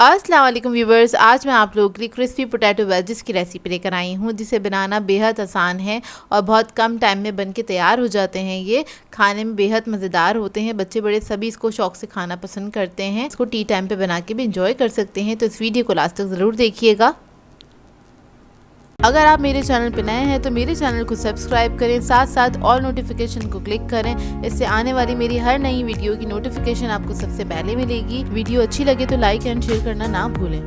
अस्सलाम वालेकुम व्यूवर्स, आज मैं आप लोगों के लिए क्रिस्पी पोटैटो वेजिस की रेसिपी लेकर आई हूँ जिसे बनाना बेहद आसान है और बहुत कम टाइम में बन के तैयार हो जाते हैं। ये खाने में बेहद मज़ेदार होते हैं। बच्चे बड़े सभी इसको शौक से खाना पसंद करते हैं। इसको टी टाइम पे बना के भी इंजॉय कर सकते हैं। तो इस वीडियो को लास्ट तक ज़रूर देखिएगा। अगर आप मेरे चैनल पर नए हैं तो मेरे चैनल को सब्सक्राइब करें, साथ साथ ऑल नोटिफिकेशन को क्लिक करें। इससे आने वाली मेरी हर नई वीडियो की नोटिफिकेशन आपको सबसे पहले मिलेगी। वीडियो अच्छी लगे तो लाइक एंड शेयर करना ना भूलें।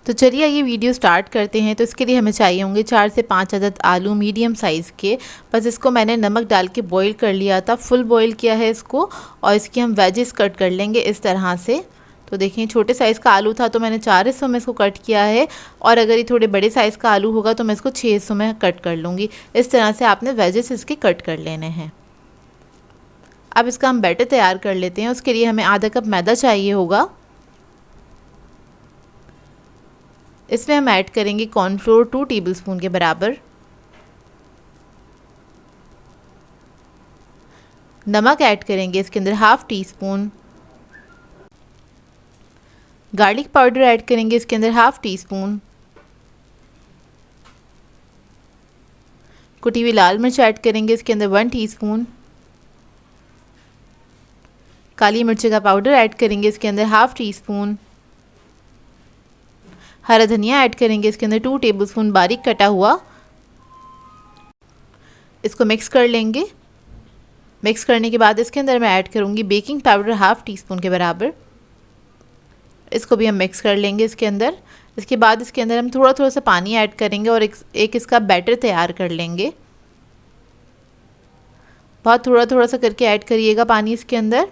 तो चलिए ये वीडियो स्टार्ट करते हैं। तो इसके लिए हमें चाहिए होंगे 4 से 5 अदद आलू मीडियम साइज़ के। बस इसको मैंने नमक डाल के बॉईल कर लिया था, फुल बॉईल किया है इसको। और इसकी हम वेजेस कट कर लेंगे इस तरह से। तो देखिए छोटे साइज़ का आलू था तो मैंने 4 हिस्सों में इसको कट किया है, और अगर ये थोड़े बड़े साइज़ का आलू होगा तो मैं इसको 6 हिस्सों में कट कर लूँगी। इस तरह से आपने वेजेस इसके कट कर लेने हैं। अब इसका हम बैटर तैयार कर लेते हैं। उसके लिए हमें आधा कप मैदा चाहिए होगा। इसमें हम ऐड करेंगे कॉर्नफ्लोर 2 टेबलस्पून के बराबर। नमक ऐड करेंगे इसके अंदर half tea spoon. Garlic powder add करेंगे इसके अंदर हाफ़ टी स्पून। कुटी हुई लाल मिर्च ऐड करेंगे इसके अंदर 1 टीस्पून। काली मिर्च का पाउडर ऐड करेंगे इसके अंदर हाफ़ टी स्पून। हरा धनिया ऐड करेंगे इसके अंदर 2 टेबलस्पून बारीक कटा हुआ। इसको मिक्स कर लेंगे। मिक्स करने के बाद इसके अंदर मैं ऐड करूँगी baking powder half tea spoon के बराबर। इसको भी हम मिक्स कर लेंगे इसके अंदर। इसके बाद इसके अंदर हम थोड़ा थोड़ा सा पानी ऐड करेंगे और एक इसका बैटर तैयार कर लेंगे। बहुत थोड़ा थोड़ा सा करके ऐड करिएगा पानी इसके अंदर।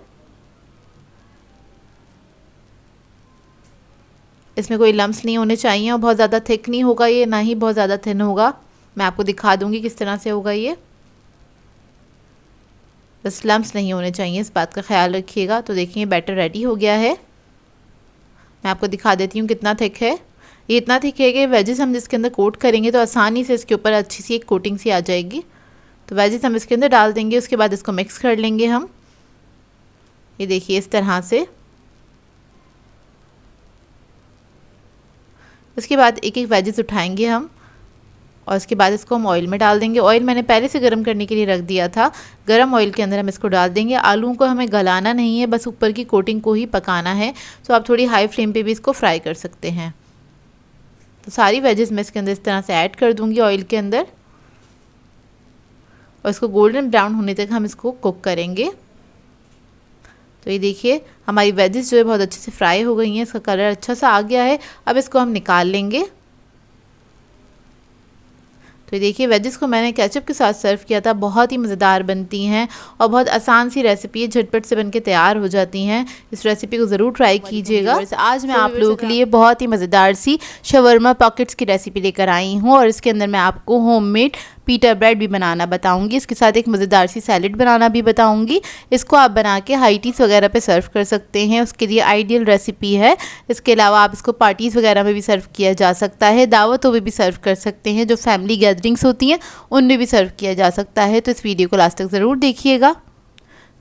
इसमें कोई लम्स नहीं होने चाहिए और बहुत ज़्यादा थिक नहीं होगा ये, ना ही बहुत ज़्यादा थिन होगा। मैं आपको दिखा दूँगी किस तरह से होगा ये। बस लम्स नहीं होने चाहिए, इस बात का ख्याल रखिएगा। तो देखिए बैटर रेडी हो गया है। मैं आपको दिखा देती हूँ कितना थिक है। ये इतना थिक है कि वेजेस हम जिसके अंदर कोट करेंगे तो आसानी से इसके ऊपर अच्छी सी एक कोटिंग सी आ जाएगी। तो वेजेस हम इसके अंदर डाल देंगे। उसके बाद इसको मिक्स कर लेंगे हम। ये देखिए इस तरह से। उसके बाद एक एक वेजेस उठाएंगे हम और उसके बाद इसको हम ऑयल में डाल देंगे। ऑयल मैंने पहले से गर्म करने के लिए रख दिया था। गर्म ऑयल के अंदर हम इसको डाल देंगे। आलूओं को हमें गलाना नहीं है, बस ऊपर की कोटिंग को ही पकाना है। तो आप थोड़ी हाई फ्लेम पे भी इसको फ्राई कर सकते हैं। तो सारी वेजेस मैं इसके अंदर इस तरह से ऐड कर दूंगी ऑयल के अंदर, और इसको गोल्डन ब्राउन होने तक हम इसको कुक करेंगे। तो ये देखिए हमारी वेजेस जो है बहुत अच्छे से फ्राई हो गई हैं। इसका कलर अच्छा सा आ गया है। अब इसको हम निकाल लेंगे। तो देखिए वेजेस को मैंने केचप के साथ सर्व किया था। बहुत ही मज़ेदार बनती हैं और बहुत आसान सी रेसिपी है, झटपट से बनके तैयार हो जाती हैं। इस रेसिपी को ज़रूर ट्राई कीजिएगा। आज मैं आप लोगों के लिए बहुत ही मज़ेदार सी शवरमा पॉकेट्स की रेसिपी लेकर आई हूँ, और इसके अंदर मैं आपको होममेड पीटा ब्रेड भी बनाना बताऊंगी। इसके साथ एक मज़ेदार सी सैलेड बनाना भी बताऊंगी। इसको आप बना के हाई टीज़ वगैरह पे सर्व कर सकते हैं, उसके लिए आइडियल रेसिपी है। इसके अलावा आप इसको पार्टीज़ वगैरह में भी सर्व किया जा सकता है, दावतों में भी सर्व कर सकते हैं, जो फैमिली गैदरिंग्स होती हैं उनमें भी सर्व किया जा सकता है। तो इस वीडियो को लास्ट तक ज़रूर देखिएगा।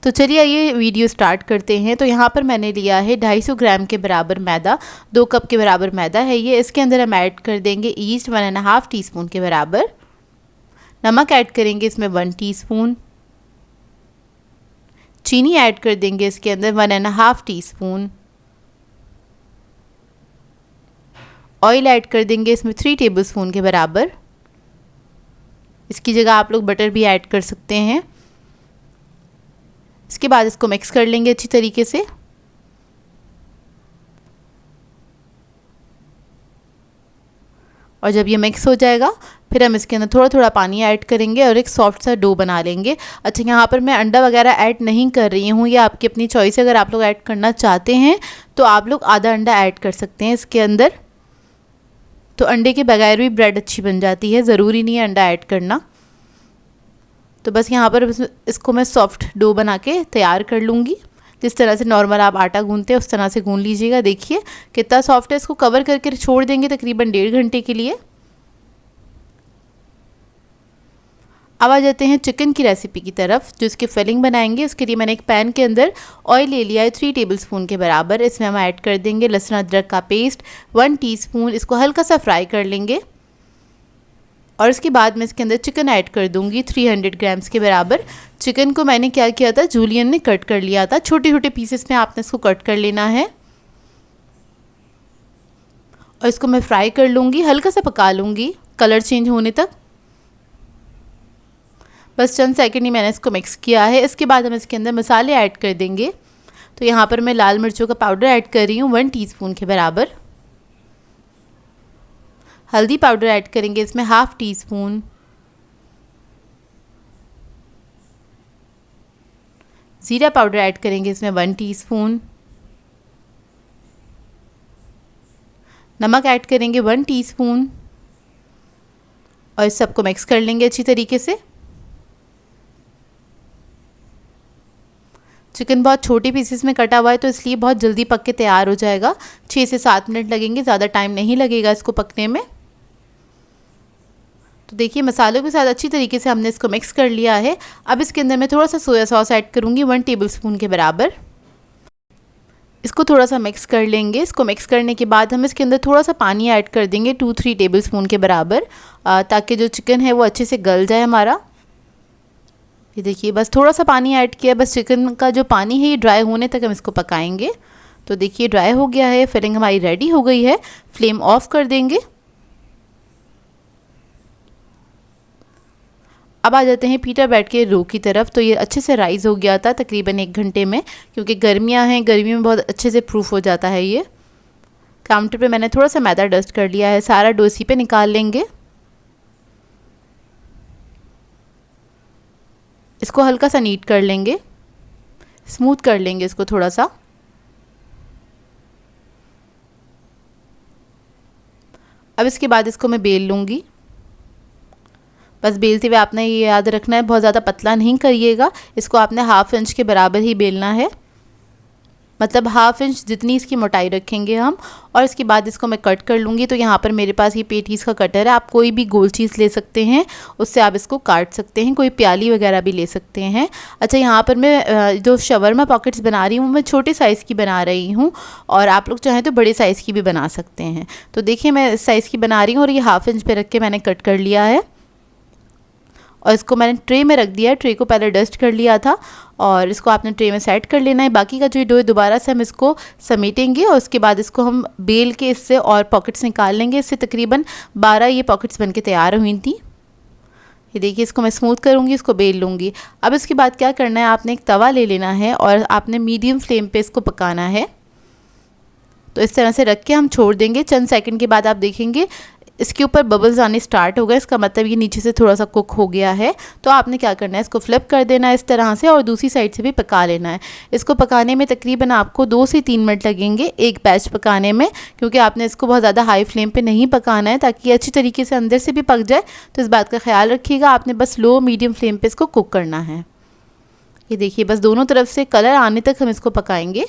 तो चलिए ये वीडियो स्टार्ट करते हैं। तो यहाँ पर मैंने लिया है 250 ग्राम के बराबर मैदा, 2 कप के बराबर मैदा है ये। इसके अंदर हम ऐड कर देंगे ईस्ट 1.5 टीस्पून के बराबर। नमक ऐड करेंगे इसमें 1 टीस्पून। चीनी ऐड कर देंगे इसके अंदर 1.5 टीस्पून। ऑयल ऐड कर देंगे इसमें 3 टेबलस्पून के बराबर। इसकी जगह आप लोग बटर भी ऐड कर सकते हैं। इसके बाद इसको मिक्स कर लेंगे अच्छी तरीके से। और जब ये मिक्स हो जाएगा फिर हम इसके अंदर थोड़ा थोड़ा पानी ऐड करेंगे और एक सॉफ्ट सा डो बना लेंगे। अच्छा यहाँ पर मैं अंडा वगैरह ऐड नहीं कर रही हूँ, ये आपकी अपनी चॉइस है। अगर आप लोग ऐड करना चाहते हैं तो आप लोग आधा अंडा ऐड कर सकते हैं इसके अंदर। तो अंडे के बगैर भी ब्रेड अच्छी बन जाती है, ज़रूरी नहीं है अंडा ऐड करना। तो बस यहाँ पर इसको मैं सॉफ्ट डो बना के तैयार कर लूँगी। जिस तरह से नॉर्मल आप आटा गूंथते हैं उस तरह से गूंथ लीजिएगा। देखिए कितना सॉफ्ट है। इसको कवर करके छोड़ देंगे तकरीबन 1.5 घंटे के लिए। अब आ जाते हैं चिकन की रेसिपी की तरफ, जो इसकी फिलिंग बनाएंगे। उसके लिए मैंने एक पैन के अंदर ऑयल ले लिया है 3 टेबलस्पून के बराबर। इसमें हम ऐड कर देंगे लहसुन अदरक का पेस्ट 1 टीस्पून। इसको हल्का सा फ्राई कर लेंगे और इसके बाद मैं इसके अंदर चिकन ऐड कर दूंगी 300 ग्राम्स के बराबर। चिकन को मैंने क्या किया था, जूलियन ने कट कर लिया था। छोटे छोटे पीसेस में आपने इसको कट कर लेना है और इसको मैं फ्राई कर लूँगी, हल्का सा पका लूँगी कलर चेंज होने तक। बस चंद सेकंड ही मैंने इसको मिक्स किया है। इसके बाद हम इसके अंदर मसाले ऐड कर देंगे। तो यहाँ पर मैं लाल मिर्चों का पाउडर ऐड कर रही हूँ 1 टीस्पून के बराबर। हल्दी पाउडर ऐड करेंगे इसमें 1/2 टीस्पून। ज़ीरा पाउडर ऐड करेंगे इसमें 1 टीस्पून। नमक ऐड करेंगे 1 टीस्पून और इस सबको मिक्स कर लेंगे अच्छी तरीके से। चिकन बहुत छोटे पीसेस में कटा हुआ है तो इसलिए बहुत जल्दी पक के तैयार हो जाएगा। 6 से 7 मिनट लगेंगे, ज़्यादा टाइम नहीं लगेगा इसको पकने में। तो देखिए मसालों के साथ अच्छी तरीके से हमने इसको मिक्स कर लिया है। अब इसके अंदर मैं थोड़ा सा सोया सॉस ऐड करूँगी 1 टेबलस्पून के बराबर। इसको थोड़ा सा मिक्स कर लेंगे। इसको मिक्स करने के बाद हम इसके अंदर थोड़ा सा पानी ऐड कर देंगे 2-3 टेबलस्पून के बराबर, ताकि जो चिकन है वो अच्छे से गल जाए हमारा। ये देखिए बस थोड़ा सा पानी ऐड किया, बस चिकन का जो पानी है ये ड्राई होने तक हम इसको पकाएंगे। तो देखिए ड्राई हो गया है, फिलिंग हमारी रेडी हो गई है। फ्लेम ऑफ कर देंगे। अब आ जाते हैं पीटा ब्रेड के रो की तरफ। तो ये अच्छे से राइज़ हो गया था तकरीबन 1 घंटे में, क्योंकि गर्मियाँ हैं, गर्मी में बहुत अच्छे से प्रूफ हो जाता है ये। काउंटर पे मैंने थोड़ा सा मैदा डस्ट कर लिया है, सारा डो इसी पे निकाल लेंगे। इसको हल्का सा नीट कर लेंगे, स्मूथ कर लेंगे इसको थोड़ा सा। अब इसके बाद इसको मैं बेल लूँगी। बस बेलते हुए आपने ये याद रखना है, बहुत ज़्यादा पतला नहीं करिएगा। इसको आपने 1/2 इंच के बराबर ही बेलना है, मतलब 1/2 इंच जितनी इसकी मोटाई रखेंगे हम। और इसके बाद इसको मैं कट कर लूँगी। तो यहाँ पर मेरे पास ये पेटीज़ का कटर है, आप कोई भी गोल चीज़ ले सकते हैं, उससे आप इसको काट सकते हैं। कोई प्याली वगैरह भी ले सकते हैं। अच्छा, यहाँ पर मैं जो शवरमा पॉकेट्स बना रही हूँ मैं छोटे साइज़ की बना रही हूँ, और आप लोग चाहें तो बड़े साइज़ की भी बना सकते हैं। तो देखिए मैं इस साइज़ की बना रही हूँ और ये 1/2 इंच पे रख के मैंने कट कर लिया है। और इसको मैंने ट्रे में रख दिया है। ट्रे को पहले डस्ट कर लिया था और इसको आपने ट्रे में सेट कर लेना है। बाकी का जो डो है दोबारा से हम इसको समेटेंगे और उसके बाद इसको हम बेल के इससे और पॉकेट्स निकाल लेंगे। इससे तकरीबन 12 ये पॉकेट्स बनके तैयार हुई थी। ये देखिए इसको मैं स्मूथ करूँगी, इसको बेल लूँगी। अब इसके बाद क्या करना है, आपने एक तवा ले लेना है और आपने मीडियम फ्लेम पे इसको पकाना है। तो इस तरह से रख के हम छोड़ देंगे। चंद सेकंड के बाद आप देखेंगे इसके ऊपर बबल्स आने स्टार्ट हो गए, इसका मतलब ये नीचे से थोड़ा सा कुक हो गया है। तो आपने क्या करना है, इसको फ्लिप कर देना है इस तरह से और दूसरी साइड से भी पका लेना है। इसको पकाने में तकरीबन आपको 2 से 3 मिनट लगेंगे एक बैच पकाने में, क्योंकि आपने इसको बहुत ज़्यादा हाई फ्लेम पे नहीं पकाना है ताकि अच्छी तरीके से अंदर से भी पक जाए। तो इस बात का ख्याल रखिएगा, आपने बस लो मीडियम फ्लेम पर इसको कुक करना है। ये देखिए बस दोनों तरफ से कलर आने तक हम इसको पकाएंगे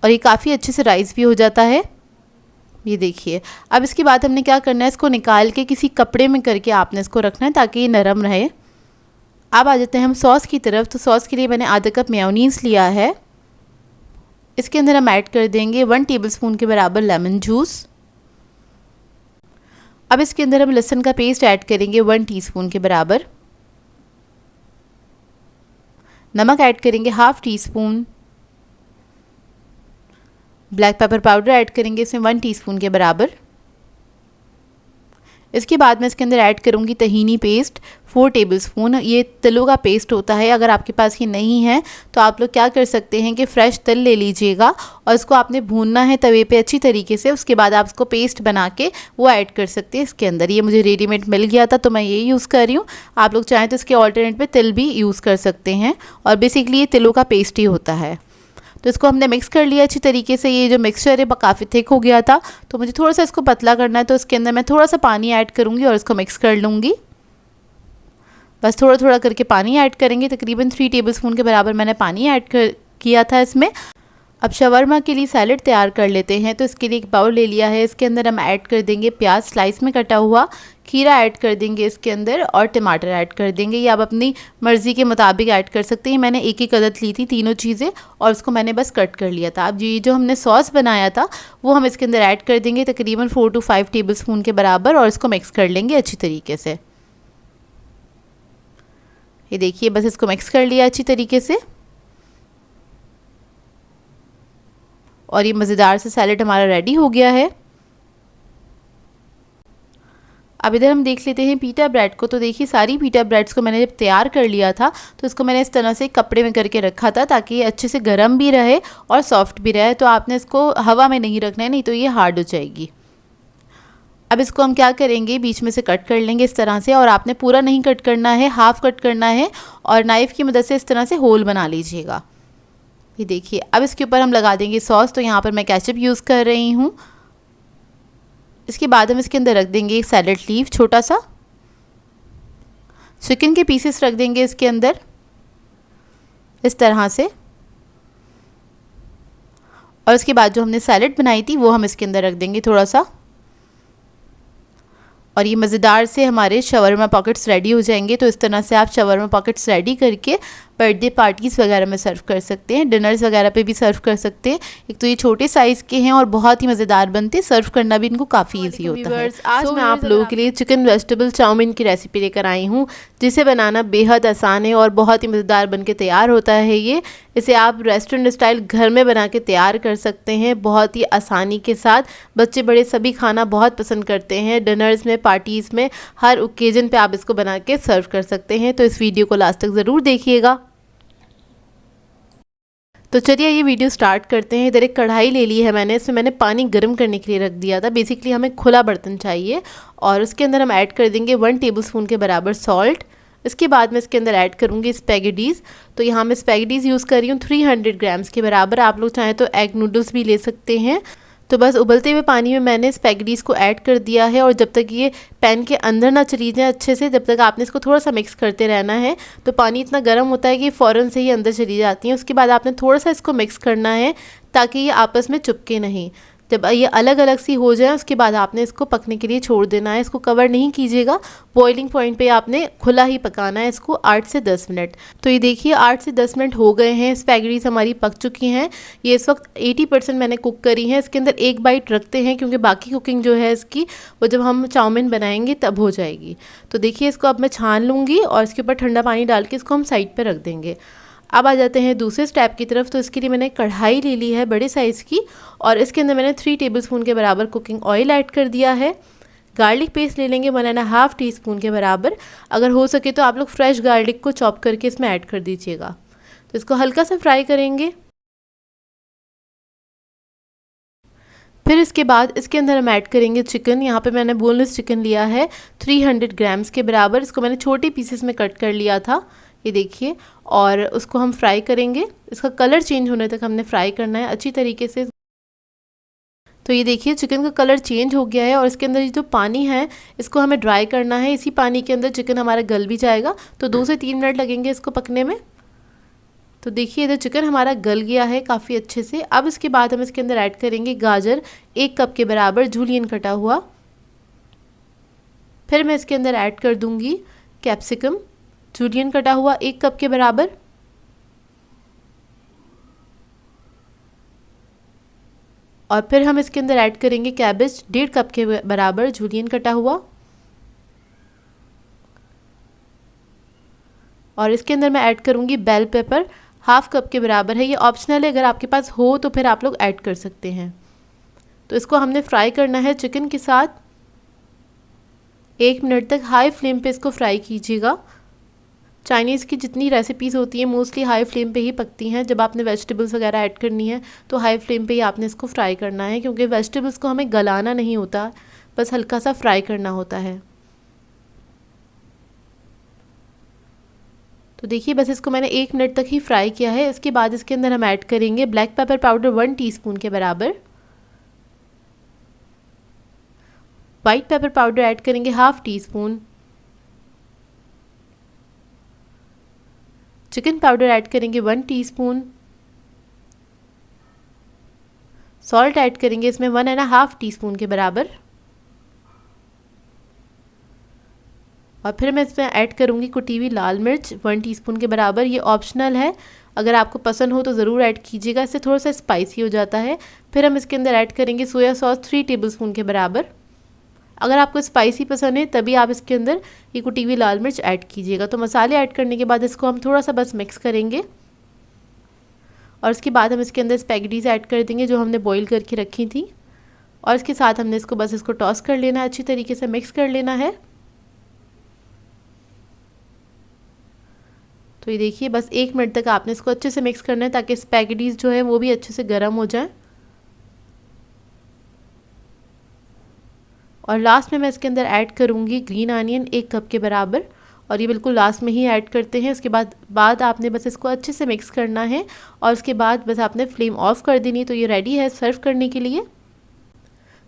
और ये काफ़ी अच्छे से राइस भी हो जाता है। ये देखिए अब इसके बाद हमने क्या करना है, इसको निकाल के किसी कपड़े में करके आपने इसको रखना है ताकि ये नरम रहे। अब आ जाते हैं हम सॉस की तरफ। तो सॉस के लिए मैंने आधा कप मेयोनीज़ लिया है। इसके अंदर हम ऐड कर देंगे 1 टेबलस्पून के बराबर लेमन जूस। अब इसके अंदर हम लहसुन का पेस्ट ऐड करेंगे 1 टीस्पून के बराबर। नमक ऐड करेंगे 1/2 teaspoon. Black pepper powder add करेंगे इसमें 1 टीस्पून के बराबर। इसके बाद मैं इसके अंदर ऐड करूँगी तहीनी पेस्ट 4 टेबलस्पून। ये तिलों का पेस्ट होता है, अगर आपके पास ये नहीं है तो आप लोग क्या कर सकते हैं कि फ़्रेश तिल ले लीजिएगा और इसको आपने भूनना है तवे पे अच्छी तरीके से। उसके बाद आप इसको पेस्ट बना के वो ऐड कर सकते हैं इसके अंदर। ये मुझे रेडीमेड मिल गया था तो मैं ये यूज़ कर रही हूँ। आप लोग चाहें तो इसके ऑल्टरनेट पे तिल भी यूज़ कर सकते हैं और बेसिकली ये तिलों का पेस्ट ही होता है। तो इसको हमने मिक्स कर लिया अच्छी तरीके से। ये जो मिक्सचर है वो काफ़ी थिक हो गया था तो मुझे थोड़ा सा इसको पतला करना है, तो इसके अंदर मैं थोड़ा सा पानी ऐड करूँगी और इसको मिक्स कर लूँगी। बस थोड़ा थोड़ा करके पानी ऐड करेंगे। तकरीबन 3 टेबलस्पून के बराबर मैंने पानी ऐड किया था इसमें। अब शवरमा के लिए सैलेड तैयार कर लेते हैं। तो इसके लिए एक बाउल ले लिया है, इसके अंदर हम ऐड कर देंगे प्याज स्लाइस में कटा हुआ, खीरा ऐड कर देंगे इसके अंदर और टमाटर ऐड कर देंगे। ये आप अपनी मर्ज़ी के मुताबिक ऐड कर सकते हैं। मैंने एक ही अदद ली थी तीनों चीज़ें और उसको मैंने बस कट कर लिया था। अब ये जो हमने सॉस बनाया था वो हम इसके अंदर ऐड कर देंगे तकरीबन 4 to 5 टेबलस्पून के बराबर और इसको मिक्स कर लेंगे अच्छी तरीके से। ये देखिए बस इसको मिक्स कर लिया अच्छी तरीके से और ये मज़ेदार से सैलेड हमारा रेडी हो गया है। अब इधर हम देख लेते हैं पीटा ब्रेड को। तो देखिए सारी पीटा ब्रेड्स को मैंने जब तैयार कर लिया था तो इसको मैंने इस तरह से कपड़े में करके रखा था ताकि ये अच्छे से गर्म भी रहे और सॉफ्ट भी रहे। तो आपने इसको हवा में नहीं रखना है, नहीं तो ये हार्ड हो जाएगी। अब इसको हम क्या करेंगे, बीच में से कट कर लेंगे इस तरह से और आपने पूरा नहीं कट करना है, हाफ कट करना है और नाइफ़ की मदद से इस तरह से होल बना लीजिएगा। ये देखिए अब इसके ऊपर हम लगा देंगे सॉस। तो यहाँ पर मैं केचप यूज़ कर रही हूँ। इसके बाद हम इसके अंदर रख देंगे एक सैलेड लीफ छोटा सा, चिकन के पीसेस रख देंगे इसके अंदर इस तरह से और इसके बाद जो हमने सैलेड बनाई थी वो हम इसके अंदर रख देंगे थोड़ा सा और ये मज़ेदार से हमारे शवरमा पॉकेट्स रेडी हो जाएंगे। तो इस तरह से आप शवरमा पॉकेट्स रेडी करके बर्थडे पार्टीज़ वगैरह में सर्व कर सकते हैं, डिनर्स वगैरह पे भी सर्व कर सकते हैं। एक तो ये छोटे साइज़ के हैं और बहुत ही मज़ेदार बनते हैं, सर्व करना भी इनको काफ़ी इजी होता है। आज मैं आप लोगों के लिए चिकन वेजिटेबल चाउमीन की रेसिपी लेकर आई हूँ जिसे बनाना बेहद आसान है और बहुत ही मज़ेदार बन के तैयार होता है। ये इसे आप रेस्टोरेंट स्टाइल घर में बना के तैयार कर सकते हैं बहुत ही आसानी के साथ। बच्चे बड़े सभी खाना बहुत पसंद करते हैं। डिनर्स में, पार्टीज़ में, हर ओकेजन पे आप इसको बना के सर्व कर सकते हैं। तो इस वीडियो को लास्ट तक ज़रूर देखिएगा। तो चलिए ये वीडियो स्टार्ट करते हैं। इधर एक कढ़ाई ले ली है मैंने, इसमें मैंने पानी गर्म करने के लिए रख दिया था। बेसिकली हमें खुला बर्तन चाहिए और उसके अंदर हम ऐड कर देंगे 1 टेबलस्पून के बराबर सॉल्ट। इसके बाद मैं इसके अंदर ऐड करूँगी स्पैगेटीज़। तो यहाँ मैं स्पैगेटीज़ यूज़ कर रही हूँ 300 ग्राम्स के बराबर। आप लोग चाहें तो एग नूडल्स भी ले सकते हैं। तो बस उबलते हुए पानी में मैंने स्पैगेटीज़ को ऐड कर दिया है और जब तक ये पैन के अंदर ना चली जाए अच्छे से, जब तक आपने इसको थोड़ा सा मिक्स करते रहना है। तो पानी इतना गर्म होता है कि फ़ौरन से ही अंदर चली जाती है। उसके बाद आपने थोड़ा सा इसको मिक्स करना है ताकि ये आपस में चिपके नहीं। जब ये अलग अलग सी हो जाए उसके बाद आपने इसको पकने के लिए छोड़ देना है। इसको कवर नहीं कीजिएगा, बॉइलिंग पॉइंट पे आपने खुला ही पकाना है इसको 8 से 10 मिनट। तो ये देखिए 8 से 10 मिनट हो गए हैं, स्पैगेटीज़ हमारी पक चुकी हैं। ये इस वक्त 80% मैंने कुक करी है। इसके अंदर एक बाइट रखते हैं क्योंकि बाकी कुकिंग जो है इसकी वो जब हम चाउमीन बनाएंगे तब हो जाएगी। तो देखिए इसको अब मैं छान लूँगी और इसके ऊपर ठंडा पानी डाल के इसको हम साइड पर रख देंगे। अब आ जाते हैं दूसरे स्टेप की तरफ। तो इसके लिए मैंने कढ़ाई ले ली है बड़े साइज़ की और इसके अंदर मैंने 3 टेबलस्पून के बराबर कुकिंग ऑयल ऐड कर दिया है। गार्लिक पेस्ट ले लेंगे 1.5 टीस्पून के बराबर। अगर हो सके तो आप लोग फ्रेश गार्लिक को चॉप करके इसमें ऐड कर दीजिएगा। तो इसको हल्का सा फ्राई करेंगे। फिर इसके बाद इसके अंदर हम ऐड करेंगे चिकन। यहाँ पे मैंने बोनलेस चिकन लिया है 300 ग्राम्स के बराबर। इसको मैंने छोटे पीसेस में कट कर लिया था, ये देखिए, और उसको हम फ्राई करेंगे। इसका कलर चेंज होने तक हमने फ्राई करना है अच्छी तरीके से। तो ये देखिए चिकन का कलर चेंज हो गया है और इसके अंदर ये जो पानी है इसको हमें ड्राई करना है। इसी पानी के अंदर चिकन हमारा गल भी जाएगा। तो 2 से 3 मिनट लगेंगे इसको पकने में। तो देखिए इधर चिकन हमारा गल गया है काफ़ी अच्छे से। अब इसके बाद हम इसके अंदर ऐड करेंगे गाजर 1 कप के बराबर जूलियन कटा हुआ। फिर मैं इसके अंदर ऐड कर दूंगी कैप्सिकम जूलियन कटा हुआ 1 कप के बराबर। और फिर हम इसके अंदर ऐड करेंगे कैबेज 1.5 कप के बराबर जूलियन कटा हुआ। और इसके अंदर मैं ऐड करूंगी बेल पेपर 1/2 कप के बराबर है। ये ऑप्शनल है, अगर आपके पास हो तो फिर आप लोग ऐड कर सकते हैं। तो इसको हमने फ्राई करना है चिकन के साथ 1 मिनट तक। हाई फ्लेम पे इसको फ्राई कीजिएगा। चाइनीज़ की जितनी रेसिपीज़ होती हैं मोस्टली हाई फ्लेम पे ही पकती हैं। जब आपने वेजिटेबल्स वगैरह ऐड करनी है तो हाई फ्लेम पे ही आपने इसको फ्राई करना है क्योंकि वेजिटेबल्स को हमें गलाना नहीं होता, बस हल्का सा फ्राई करना होता है। तो देखिए बस इसको मैंने 1 मिनट तक ही फ्राई किया है। इसके बाद इसके अंदर हम ऐड करेंगे ब्लैक पेपर पाउडर 1 टीस्पून के बराबर। वाइट पेपर पाउडर ऐड करेंगे 1/2 टीस्पून। चिकन पाउडर ऐड करेंगे 1 टीस्पून। सॉल्ट ऐड करेंगे इसमें 1.5 टीस्पून के बराबर। और फिर मैं इसमें ऐड करूँगी कुटी हुई लाल मिर्च 1 टीस्पून के बराबर। ये ऑप्शनल है, अगर आपको पसंद हो तो ज़रूर ऐड कीजिएगा, इससे थोड़ा सा स्पाइसी हो जाता है। फिर हम इसके अंदर ऐड करेंगे सोया सॉस 3 टेबलस्पून के बराबर। अगर आपको स्पाइसी पसंद है तभी आप इसके अंदर ये कुटी हुई लाल मिर्च ऐड कीजिएगा। तो मसाले ऐड करने के बाद इसको हम थोड़ा सा बस मिक्स करेंगे और इसके बाद हम इसके अंदर स्पैगेटीज ऐड कर देंगे जो हमने बॉईल करके रखी थी। और इसके साथ हमने इसको टॉस कर लेना है, अच्छी तरीके से मिक्स कर लेना है। तो ये देखिए बस 1 मिनट तक आपने इसको अच्छे से मिक्स करना है ताकि स्पैगेटीज जो है वो भी अच्छे से गर्म हो जाए। और लास्ट में मैं इसके अंदर ऐड करूँगी ग्रीन अनियन 1 कप के बराबर, और ये बिल्कुल लास्ट में ही ऐड करते हैं। उसके बाद आपने बस इसको अच्छे से मिक्स करना है और उसके बाद बस आपने फ्लेम ऑफ कर देनी। तो ये रेडी है सर्व करने के लिए।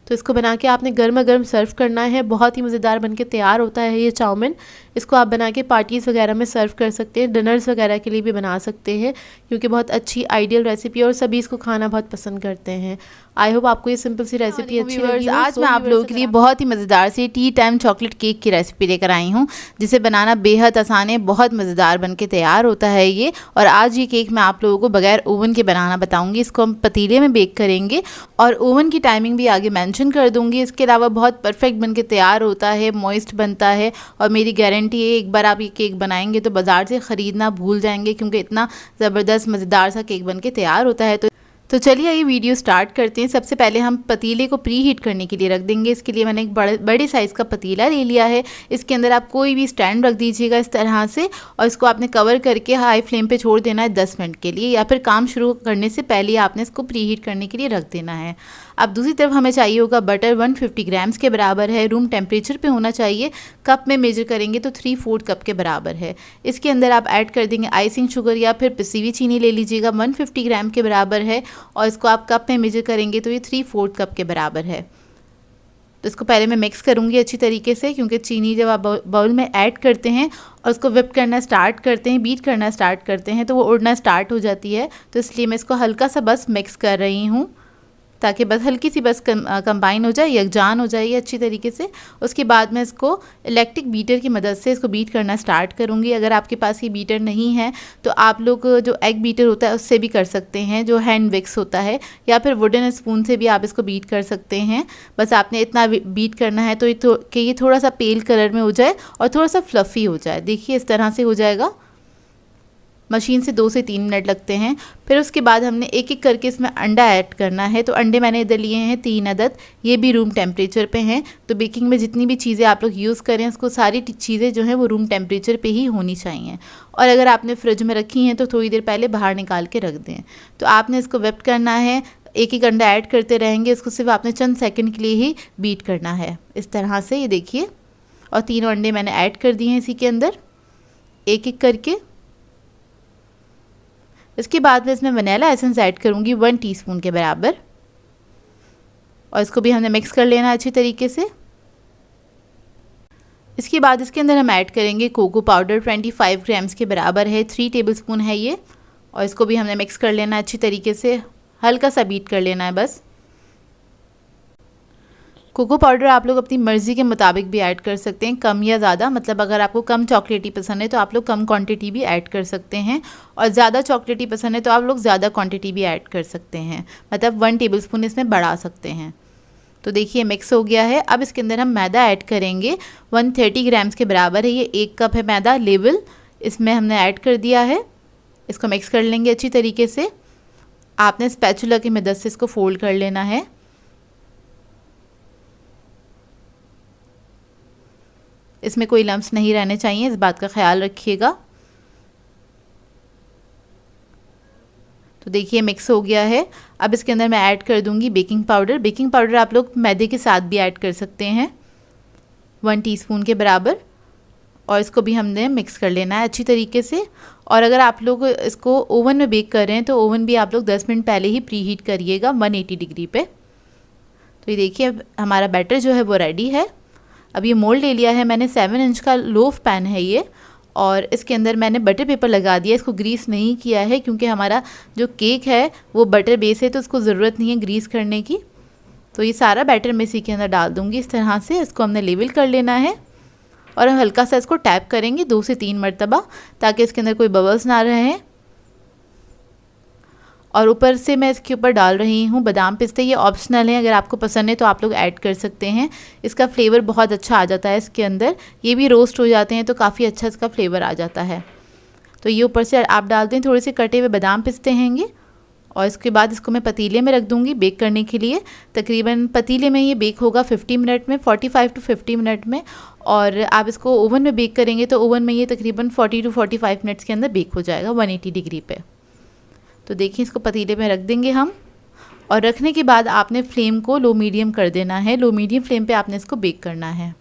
तो इसको बना के आपने गर्मा गर्म सर्व करना है। बहुत ही मज़ेदार बनके तैयार होता है ये चाउमीन। इसको आप बना के पार्टीज़ वगैरह में सर्व कर सकते हैं, डिनर्स वगैरह के लिए भी बना सकते हैं, क्योंकि बहुत अच्छी आइडियल रेसिपी है और सभी इसको खाना बहुत पसंद करते हैं। आई होप आपको ये सिंपल सी रेसिपी अच्छी लगी। आज मैं आप लोगों के लिए बहुत ही मज़ेदार सी टी टाइम चॉकलेट केक की रेसिपी लेकर आई हूँ, जिसे बनाना बेहद आसान है, बहुत मज़ेदार बनके तैयार होता है ये। और आज ये केक मैं आप लोगों को बगैर ओवन के बनाना बताऊँगी। इसको हम पतीले में बेक करेंगे और ओवन की टाइमिंग भी आगे मेंशन कर दूँगी। इसके अलावा बहुत परफेक्ट बनके तैयार होता है, मॉइस्ट बनता है और मेरी गारंटी है एक बार आप ये केक बनाएंगे तो बाज़ार से ख़रीदना भूल जाएंगे, क्योंकि इतना ज़बरदस्त मज़ेदार सा केक बनके तैयार होता है। तो चलिए ये वीडियो स्टार्ट करते हैं। सबसे पहले हम पतीले को प्री हीट करने के लिए रख देंगे। इसके लिए मैंने एक बड़े साइज़ का पतीला ले लिया है। इसके अंदर आप कोई भी स्टैंड रख दीजिएगा इस तरह से, और इसको आपने कवर करके हाई फ्लेम पे छोड़ देना है 10 मिनट के लिए, या फिर काम शुरू करने से पहले आपने इसको प्री हीट करने के लिए रख देना है। अब दूसरी तरफ हमें चाहिए होगा बटर 150 ग्राम्स के बराबर है, रूम टेम्परेचर पे होना चाहिए। कप में मेजर करेंगे तो 3/4 कप के बराबर है। इसके अंदर आप ऐड कर देंगे आइसिंग शुगर या फिर पिसी हुई चीनी ले लीजिएगा, 150 ग्राम के बराबर है, और इसको आप कप में मेजर करेंगे तो ये 3/4 कप के बराबर है। तो इसको पहले मैं मिक्स करूँगी अच्छी तरीके से, क्योंकि चीनी जब आप बाउल में ऐड करते हैं और उसको विप करना स्टार्ट करते हैं, बीट करना स्टार्ट करते हैं, तो वो उड़ना स्टार्ट हो जाती है। तो इसलिए मैं इसको हल्का सा बस मिक्स कर रही हूँ, ताकि बस हल्की सी बस कंबाइन हो जाए, यकजान हो जाए अच्छी तरीके से। उसके बाद मैं इसको इलेक्ट्रिक बीटर की मदद से इसको बीट करना स्टार्ट करूँगी। अगर आपके पास ये बीटर नहीं है तो आप लोग जो एग बीटर होता है उससे भी कर सकते हैं, जो हैंड विक्स होता है, या फिर वुडन स्पून से भी आप इसको बीट कर सकते हैं। बस आपने इतना बीट करना है कि ये थोड़ा सा पेल कलर में हो जाए और थोड़ा सा फ्लफ़ी हो जाए। देखिए इस तरह से हो जाएगा। मशीन से 2 से 3 मिनट लगते हैं। फिर उसके बाद हमने एक एक करके इसमें अंडा ऐड करना है। तो अंडे मैंने इधर लिए हैं 3 अदद, ये भी रूम टेम्परेचर पे हैं। तो बेकिंग में जितनी भी चीज़ें आप लोग यूज़ करें, उसको सारी चीज़ें जो हैं वो रूम टेम्परेचर पे ही होनी चाहिए। और अगर आपने फ्रिज में रखी हैं तो थोड़ी देर पहले बाहर निकाल के रख दें। तो आपने इसको विप करना है, एक एक अंडा ऐड करते रहेंगे। इसको सिर्फ आपने चंद सेकंड के लिए ही बीट करना है इस तरह से, ये देखिए। और 3 अंडे मैंने ऐड कर दिए हैं इसी के अंदर एक एक करके। इसके बाद मैं इसमें वनीला एसेंस ऐड करूँगी 1 टीस्पून के बराबर, और इसको भी हमने मिक्स कर लेना अच्छी तरीके से। इसके बाद इसके अंदर हम ऐड करेंगे कोको पाउडर 25 ग्राम्स के बराबर है, 3 टेबलस्पून है ये, और इसको भी हमने मिक्स कर लेना अच्छी तरीके से, हल्का सा बीट कर लेना है बस। कोको पाउडर आप लोग अपनी मर्ज़ी के मुताबिक भी ऐड कर सकते हैं, कम या ज़्यादा। मतलब अगर आपको कम चॉकलेटी पसंद है तो आप लोग कम क्वांटिटी भी ऐड कर सकते हैं, और ज़्यादा चॉकलेटी पसंद है तो आप लोग ज़्यादा क्वांटिटी भी ऐड कर सकते हैं, मतलब 1 टेबलस्पून इसमें बढ़ा सकते हैं। तो देखिए मिक्स हो गया है। अब इसके अंदर हम मैदा ऐड करेंगे 130 ग्राम्स के बराबर है, ये 1 कप है मैदा लेवल, इसमें हमने ऐड कर दिया है। इसको मिक्स कर लेंगे अच्छी तरीके से। आपने स्पैचुला की मदद से इसको फोल्ड कर लेना है। इसमें कोई लम्स नहीं रहने चाहिए, इस बात का ख्याल रखिएगा। तो देखिए मिक्स हो गया है। अब इसके अंदर मैं ऐड कर दूंगी बेकिंग पाउडर। बेकिंग पाउडर आप लोग मैदे के साथ भी ऐड कर सकते हैं, 1 टीस्पून के बराबर, और इसको भी हमने मिक्स कर लेना है अच्छी तरीके से। और अगर आप लोग इसको ओवन में बेक कर रहे हैं तो ओवन भी आप लोग 10 मिनट पहले ही प्री हीट करिएगा 180 डिग्री पे। तो ये देखिए हमारा बैटर जो है वो रेडी है। अब ये मोल्ड ले लिया है मैंने, 7 इंच का लोफ पैन है ये, और इसके अंदर मैंने बटर पेपर लगा दिया, इसको ग्रीस नहीं किया है क्योंकि हमारा जो केक है वो बटर बेस है तो उसको ज़रूरत नहीं है ग्रीस करने की। तो ये सारा बैटर मैं इसी के अंदर डाल दूँगी इस तरह से। इसको हमने लेवल कर लेना है और हल्का सा इसको टैप करेंगे 2 से 3 मरतबा ताकि इसके अंदर कोई बबल्स ना रहे। और ऊपर से मैं इसके ऊपर डाल रही हूँ बादाम पिस्ते, ये ऑप्शनल है, अगर आपको पसंद है तो आप लोग ऐड कर सकते हैं। इसका फ्लेवर बहुत अच्छा आ जाता है इसके अंदर, ये भी रोस्ट हो जाते हैं तो काफ़ी अच्छा इसका फ्लेवर आ जाता है। तो ये ऊपर से आप डालते हैं थोड़े से कटे हुए बादाम पिस्ते हैंगे। और इसके बाद इसको मैं पतीले में रख दूँगी बेक करने के लिए। तकरीबन पतीले में ये बेक होगा 50 मिनट में, 45 टू 50 मिनट में। और आप इसको ओवन में बेक करेंगे तो ओवन में ये तकरीबन 40 टू 45 मिनट्स के अंदर बेक हो जाएगा 180 डिग्री पे। तो देखिए इसको पतीले में रख देंगे हम। और रखने के बाद आपने फ्लेम को लो मीडियम कर देना है, लो मीडियम फ्लेम पे आपने इसको बेक करना है।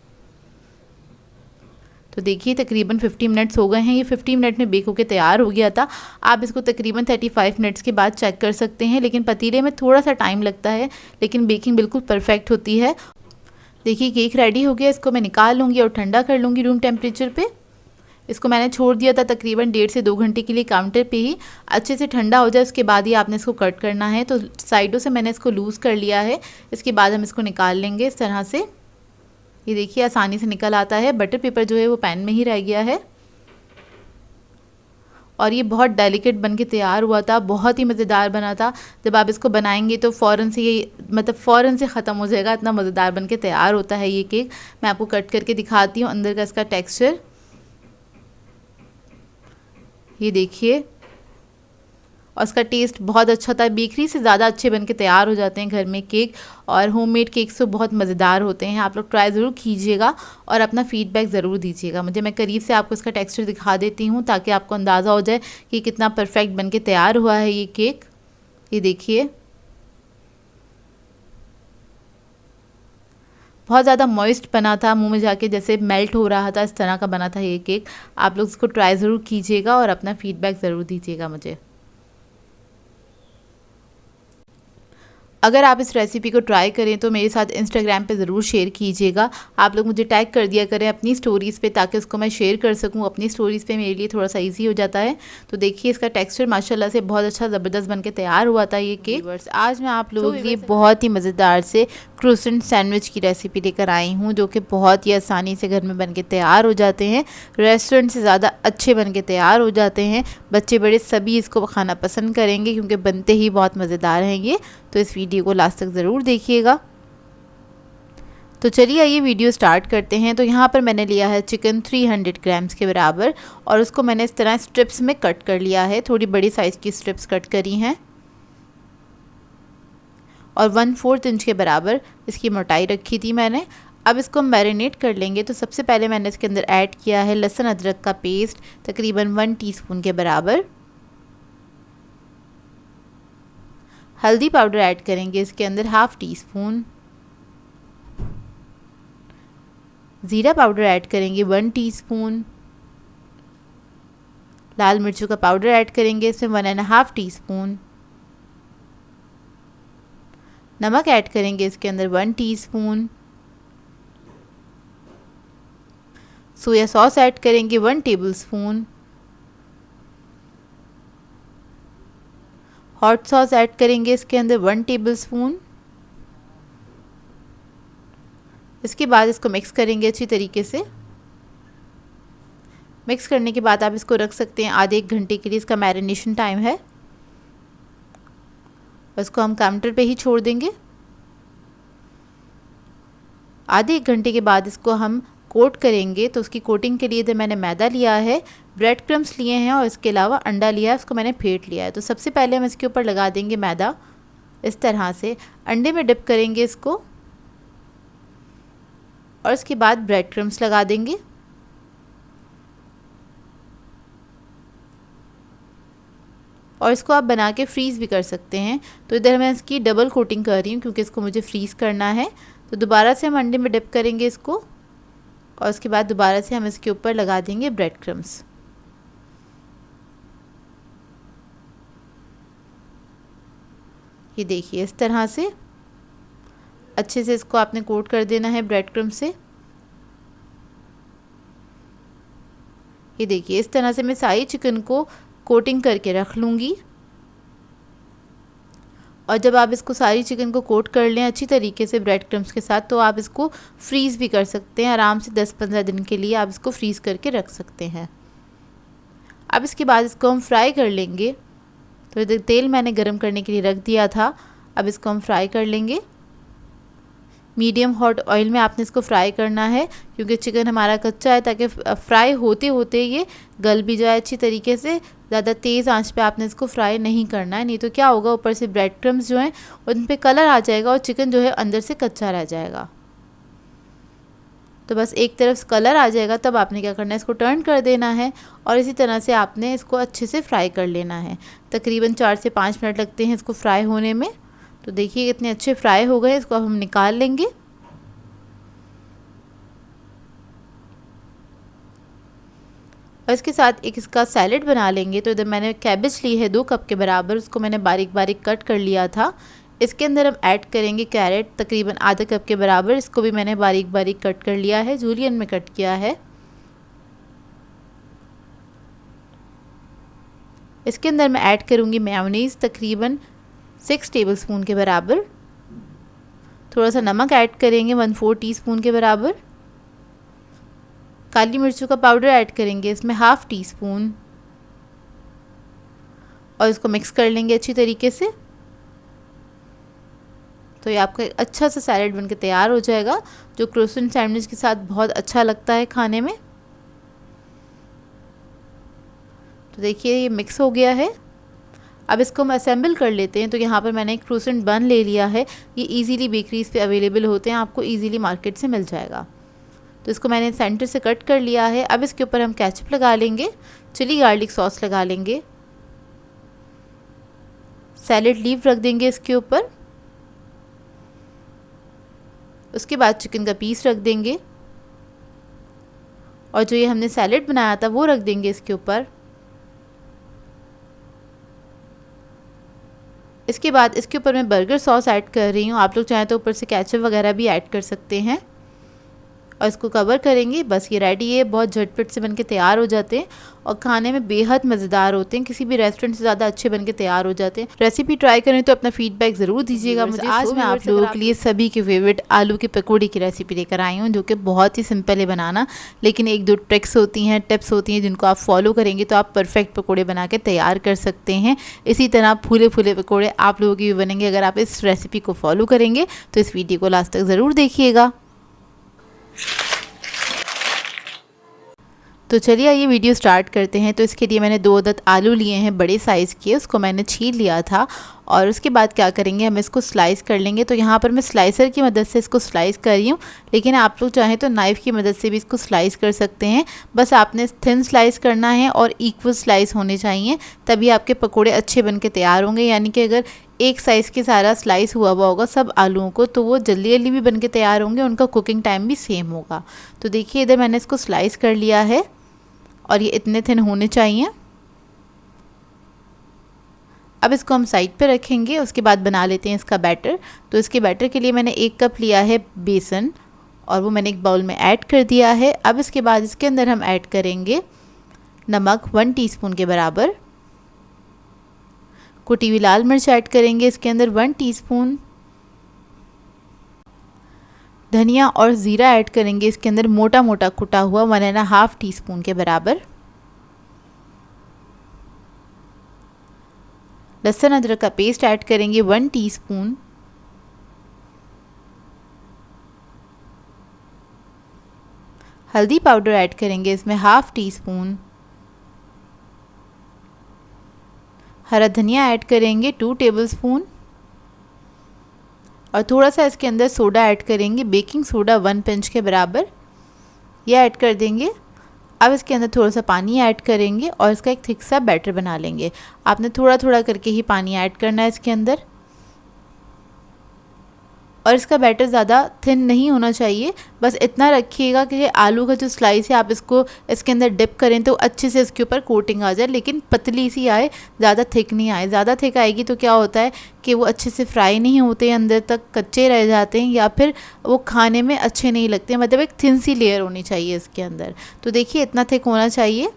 तो देखिए तकरीबन 50 मिनट्स हो गए हैं, ये 50 मिनट में बेक होकर तैयार हो गया था। आप इसको तकरीबन 35 मिनट्स के बाद चेक कर सकते हैं, लेकिन पतीले में थोड़ा सा टाइम लगता है लेकिन बेकिंग बिल्कुल परफेक्ट होती है। देखिए केक रेडी हो गया, इसको मैं निकाल लूँगी और ठंडा कर लूँगी रूम टेम्परेचर पे। इसको मैंने छोड़ दिया था तकरीबन 1.5 से 2 घंटे के लिए काउंटर पे ही, अच्छे से ठंडा हो जाए उसके बाद ही आपने इसको कट करना है। तो साइडों से मैंने इसको लूज़ कर लिया है, इसके बाद हम इसको निकाल लेंगे इस तरह से। ये देखिए आसानी से निकल आता है, बटर पेपर जो है वो पैन में ही रह गया है। और ये बहुत डेलिकेट बन के तैयार हुआ था, बहुत ही मज़ेदार बना था। जब आप इसको बनाएंगे तो फ़ौरन से ये फ़ौरन से ख़त्म हो जाएगा, इतना मज़ेदार बन के तैयार होता है ये केक। मैं आपको कट करके दिखाती हूँ अंदर का इसका टेक्सचर, ये देखिए। और इसका टेस्ट बहुत अच्छा था, बेकरी से ज़्यादा अच्छे बन के तैयार हो जाते हैं घर में केक। और होममेड केक्स तो बहुत मज़ेदार होते हैं, आप लोग ट्राई ज़रूर कीजिएगा और अपना फ़ीडबैक ज़रूर दीजिएगा मुझे। मैं करीब से आपको इसका टेक्सचर दिखा देती हूँ ताकि आपको अंदाज़ा हो जाए कि कितना परफेक्ट बन के तैयार हुआ है ये केक। ये देखिए बहुत ज़्यादा मॉइस्ट बना था, मुंह में जाके जैसे मेल्ट हो रहा था, इस तरह का बना था ये केक। आप लोग इसको ट्राई ज़रूर कीजिएगा और अपना फ़ीडबैक ज़रूर दीजिएगा मुझे। अगर आप इस रेसिपी को ट्राई करें तो मेरे साथ इंस्टाग्राम पे ज़रूर शेयर कीजिएगा। आप लोग मुझे टैग कर दिया करें अपनी स्टोरीज़ पे ताकि उसको मैं शेयर कर सकूं अपनी स्टोरीज़ पे, मेरे लिए थोड़ा सा इजी हो जाता है। तो देखिए इसका टेक्सचर माशाल्लाह से बहुत अच्छा ज़बरदस्त बन के तैयार हुआ था ये केक। आज मैं आप लोगों के लिए बहुत ही मज़ेदार से क्रोसेंट सैंडविच की रेसिपी लेकर आई हूँ जो कि बहुत ही आसानी से घर में बन के तैयार हो जाते हैं, रेस्टोरेंट से ज़्यादा अच्छे बन के तैयार हो जाते हैं। बच्चे बड़े सभी इसको खाना पसंद करेंगे क्योंकि बनते ही बहुत मज़ेदार हैं ये। तो इस वीडियो को लास्ट तक ज़रूर देखिएगा। तो चलिए आइए वीडियो स्टार्ट करते हैं। तो यहाँ पर मैंने लिया है चिकन 300 ग्राम्स के बराबर और उसको मैंने इस तरह स्ट्रिप्स में कट कर लिया है, थोड़ी बड़ी साइज़ की स्ट्रिप्स कट करी हैं। और 1/4 इंच के बराबर इसकी मोटाई रखी थी मैंने। अब इसको मैरिनेट कर लेंगे। तो सबसे पहले मैंने इसके अंदर ऐड किया है लहसुन अदरक का पेस्ट तकरीबन 1 टीस्पून के बराबर। हल्दी पाउडर ऐड करेंगे इसके अंदर 1/2 टीस्पून। ज़ीरा पाउडर ऐड करेंगे 1 टीस्पून। लाल मिर्चों का पाउडर ऐड करेंगे इसमें 1.5 टीस्पून। नमक ऐड करेंगे इसके अंदर 1 टीस्पून। सोया सॉस ऐड करेंगे 1 टेबलस्पून। हॉट सॉस ऐड करेंगे इसके अंदर 1 टेबलस्पून। इसके बाद इसको मिक्स करेंगे अच्छी तरीके से। मिक्स करने के बाद आप इसको रख सकते हैं आधे 1 घंटे के लिए, इसका मैरिनेशन टाइम है। इसको हम काउंटर पे ही छोड़ देंगे। आधे 1 घंटे के बाद इसको हम कोट करेंगे। तो उसकी कोटिंग के लिए तो मैंने मैदा लिया है, ब्रेड क्रम्स लिए हैं और इसके अलावा अंडा लिया है, उसको मैंने फेंट लिया है। तो सबसे पहले हम इसके ऊपर लगा देंगे मैदा इस तरह से, अंडे में डिप करेंगे इसको और इसके बाद ब्रेड क्रम्स लगा देंगे। और इसको आप बना के फ्रीज़ भी कर सकते हैं। तो इधर मैं इसकी डबल कोटिंग कर रही हूँ क्योंकि इसको मुझे फ्रीज़ करना है। तो दोबारा से हम अंडे में डिप करेंगे इसको और उसके बाद दोबारा से हम इसके ऊपर लगा देंगे ब्रेड क्रम्स। ये देखिए इस तरह से अच्छे से इसको आपने कोट कर देना है ब्रेड क्रम्स से। ये देखिए इस तरह से मैं सारी चिकन को कोटिंग करके रख लूँगी। और जब आप इसको सारी चिकन को कोट कर लें अच्छी तरीके से ब्रेड क्रम्स के साथ, तो आप इसको फ्रीज़ भी कर सकते हैं। आराम से 10-15 दिन के लिए आप इसको फ्रीज़ करके रख सकते हैं। अब इसके बाद इसको हम फ्राई कर लेंगे। तो तेल मैंने गरम करने के लिए रख दिया था, अब इसको हम फ्राई कर लेंगे। मीडियम हॉट ऑयल में आपने इसको फ्राई करना है, क्योंकि चिकन हमारा कच्चा है, ताकि फ्राई होते होते ये गल भी जाए अच्छी तरीके से। ज़्यादा तेज़ आंच पे आपने इसको फ्राई नहीं करना है, नहीं तो क्या होगा, ऊपर से ब्रेड क्रम्स जो हैं उन पे कलर आ जाएगा और चिकन जो है अंदर से कच्चा रह जाएगा। तो बस एक तरफ कलर आ जाएगा तब आपने क्या करना है, इसको टर्न कर देना है और इसी तरह से आपने इसको अच्छे से फ्राई कर लेना है। तकरीबन 4 से 5 मिनट लगते हैं इसको फ्राई होने में। तो देखिए कितने अच्छे फ्राई हो गए, इसको अब हम निकाल लेंगे। और इसके साथ एक इसका सैलेड बना लेंगे। तो इधर मैंने कैबेज ली है 2 कप के बराबर, उसको मैंने बारीक बारीक कट कर लिया था। इसके अंदर हम ऐड करेंगे कैरेट तकरीबन आधा कप के बराबर, इसको भी मैंने बारीक बारीक कट कर लिया है, जूलियन में कट किया है। इसके अंदर मैं ऐड करूँगी मेयोनीज़ तकरीबन 6 टेबलस्पून के बराबर। थोड़ा सा नमक ऐड करेंगे 1/4 टीस्पून के बराबर। काली मिर्चों का पाउडर ऐड करेंगे इसमें 1/2 टीस्पून और इसको मिक्स कर लेंगे अच्छी तरीके से। तो ये आपका एक अच्छा सा सैलेड बनके तैयार हो जाएगा, जो क्रोसेंट सैंडविच के साथ बहुत अच्छा लगता है खाने में। तो देखिए ये मिक्स हो गया है। अब इसको हम असेंबल कर लेते हैं। तो यहाँ पर मैंने एक क्रोसेंट बन ले लिया है, ये इजीली बेकरीज पे अवेलेबल होते हैं, आपको इजीली मार्केट से मिल जाएगा। तो इसको मैंने सेंटर से कट कर लिया है। अब इसके ऊपर हम केचप लगा लेंगे, चिली गार्लिक सॉस लगा लेंगे, सैलेड लीफ रख देंगे इसके ऊपर। उसके बाद चिकन का पीस रख देंगे और जो ये हमने सैलेड बनाया था वो रख देंगे इसके ऊपर। इसके बाद इसके ऊपर मैं बर्गर सॉस ऐड कर रही हूँ, आप लोग चाहें तो ऊपर से केचप वगैरह भी ऐड कर सकते हैं। और इसको कवर करेंगे। बस ये रेडी है, बहुत झटपट से बनके तैयार हो जाते हैं और खाने में बेहद मज़ेदार होते हैं, किसी भी रेस्टोरेंट से ज़्यादा अच्छे बनके तैयार हो जाते हैं। रेसिपी ट्राई करें तो अपना फीडबैक ज़रूर दीजिएगा मुझे। आज मैं आप लोगों के लिए सभी के फेवरेट आलू के पकौड़े की रेसिपी लेकर आई हूँ, जो कि बहुत ही सिंपल है बनाना, लेकिन 1-2 ट्रिक्स होती हैं, टिप्स होती हैं, जिनको आप फॉलो करेंगे तो आप परफेक्ट पकौड़े बना के तैयार कर सकते हैं। इसी तरह फूले फूले पकौड़े आप लोगों के भी बनेंगे अगर आप इस रेसिपी को फॉलो करेंगे। तो इस वीडियो को लास्ट तक ज़रूर देखिएगा। तो चलिए ये वीडियो स्टार्ट करते हैं। तो इसके लिए मैंने 2 अदद आलू लिए हैं बड़े साइज़ के, उसको मैंने छील लिया था और उसके बाद क्या करेंगे, हम इसको स्लाइस कर लेंगे। तो यहाँ पर मैं स्लाइसर की मदद से इसको स्लाइस कर रही हूँ, लेकिन आप लोग चाहें तो नाइफ़ की मदद से भी इसको स्लाइस कर सकते हैं। बस आपने थिन स्लाइस करना है और इक्वल स्लाइस होने चाहिए, तभी आपके पकोड़े अच्छे बन के तैयार होंगे। यानी कि अगर एक साइज़ के सारा स्लाइस हुआ होगा सब आलूओं को, तो वो जल्दी जल्दी भी बन के तैयार होंगे, उनका कुकिंग टाइम भी सेम होगा। तो देखिए इधर मैंने इसको स्लाइस कर लिया है और ये इतने थिन होने चाहिए। अब इसको हम साइड पे रखेंगे, उसके बाद बना लेते हैं इसका बैटर। तो इसके बैटर के लिए मैंने 1 कप लिया है बेसन और वो मैंने एक बाउल में ऐड कर दिया है। अब इसके बाद इसके अंदर हम ऐड करेंगे नमक 1 टीस्पून के बराबर, कुटी हुई लाल मिर्च ऐड करेंगे इसके अंदर 1 टीस्पून, धनिया और ज़ीरा ऐड करेंगे इसके अंदर मोटा मोटा कुटा हुआ 1.5 टीस्पून के बराबर, लहसुन अदरक का पेस्ट ऐड करेंगे 1 टीस्पून, हल्दी पाउडर ऐड करेंगे इसमें 1/2 टीस्पून, हरा धनिया ऐड करेंगे 2 टेबलस्पून और थोड़ा सा इसके अंदर सोडा ऐड करेंगे, बेकिंग सोडा 1 पिंच के बराबर, ये ऐड कर देंगे। अब इसके अंदर थोड़ा सा पानी ऐड करेंगे और इसका एक थिक सा बैटर बना लेंगे। आपने थोड़ा थोड़ा करके ही पानी ऐड करना है इसके अंदर और इसका बैटर ज़्यादा थिन नहीं होना चाहिए, बस इतना रखिएगा कि आलू का जो स्लाइस है आप इसको इसके अंदर डिप करें तो अच्छे से इसके ऊपर कोटिंग आ जाए, लेकिन पतली सी आए, ज़्यादा थिक नहीं आए। ज़्यादा थिक आएगी तो क्या होता है कि वो अच्छे से फ्राई नहीं होते, अंदर तक कच्चे रह जाते हैं या फिर वो खाने में अच्छे नहीं लगते। मतलब एक थिन सी लेयर होनी चाहिए इसके अंदर। तो देखिए इतना थिक होना चाहिए